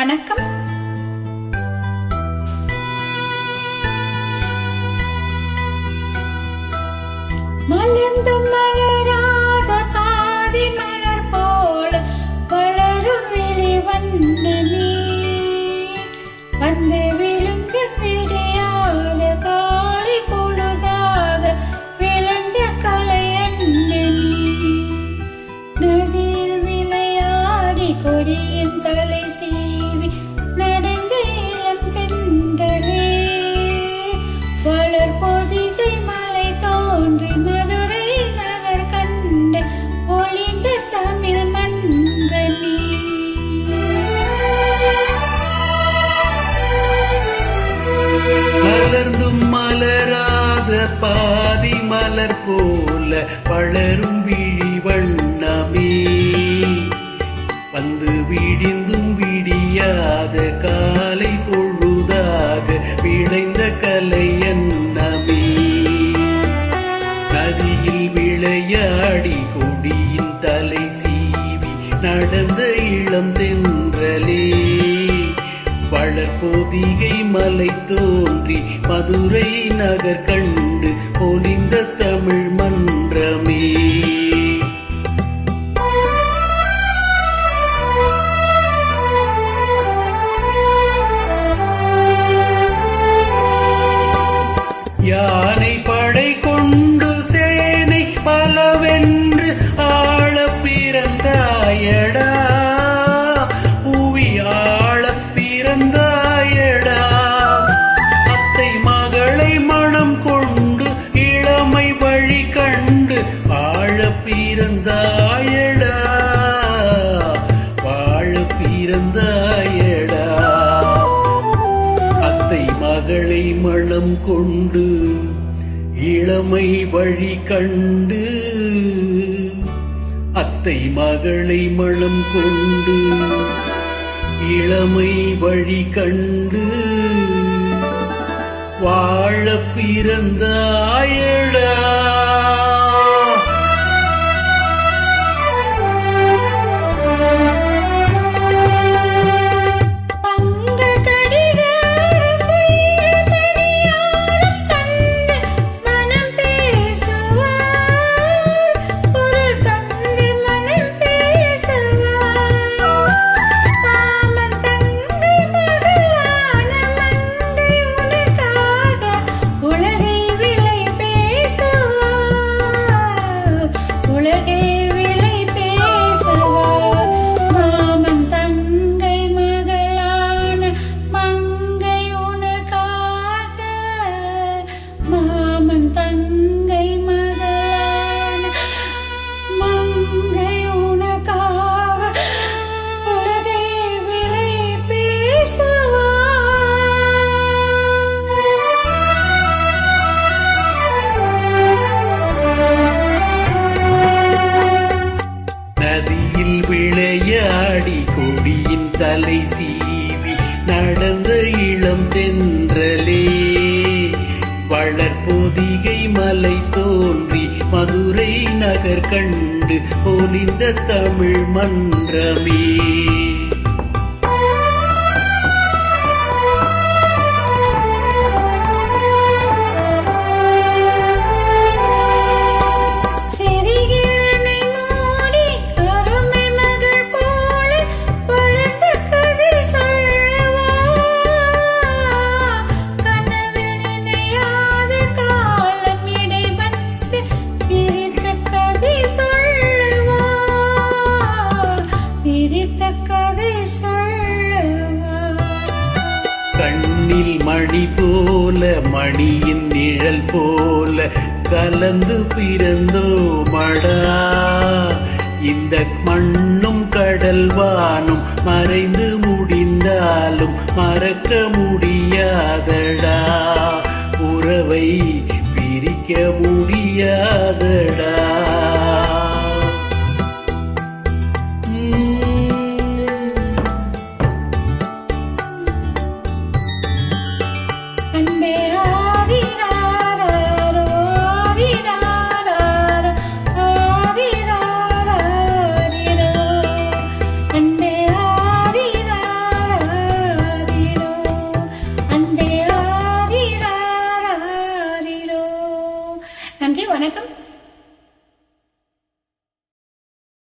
வணக்கம். மலர்ந்தும் மலராத பாதி மலர் போல வளரும் விழி வண்ணமே, வந்து விழுந்து விடியாத காலை பொழுதாக விளைந்த கலை அண்ணமே. நதியில் விளையாடி கொடியின் தலை சீவி நடந்த இளம் தென்றலே, வளர் பொதிகை மலை தோன்றி மதுரை நகர் கண்டு ஒளிந்த தமிழ் மன்றமே. மலர்ந்தும் மலராத பாதி மலர் போல வளரும் விழி வண்ணமே, வந்து விடிந்தும் விடியாத காலை பொழுதாக விளைந்த கலை அண்ணமே. நதியில் விளையாடி கொடியின் தலை சீவி நடந்த இளம் தென்றலே, வளர்பொதிகை மலை தோன்றி மதுரை நகர் கண்டு ஒளிந்த தமிழ் மன்றமே. யானை படை கொண்டு சேனை பலவென்று ஆள பிறந்தாயடா, புவி ஆள பிறந்தாயடா. அத்தை மகளை மனம் கொண்டு இளமை வழி கண்டு வாழ பிறந்தாயடா, வாழ பிறந்தாயடா. அத்தை மகளை மனம் கொண்டு இளமை வழி கண்டு, அத்தை மகளை மனம் கொண்டு இளமை வழி கண்டு வாழ பிறந்தாயடா. நதியில் விளையாடி கொடியின் தலை சீவி நடந்த இளம் தென்றலே, வளர்பொதிகை மலை தோன்றி மதுரை நகர் கண்டு ஒளிந்த தமிழ் மன்றமே. கண்ணில் மணி போல மணியின் நிழல் போல கலந்து பிறந்தோமடா, இந்த மண்ணும் கடல் வானும் மறைந்து முடிந்தாலும் மறக்க முடியாதடா, உறவை பிரிக்க முடியாதடா. அன்பே ஆரிராரோ ஆரிராரோ ஆரிராரோ அன்பே ஆரிராரோ நன்றி, வணக்கம்.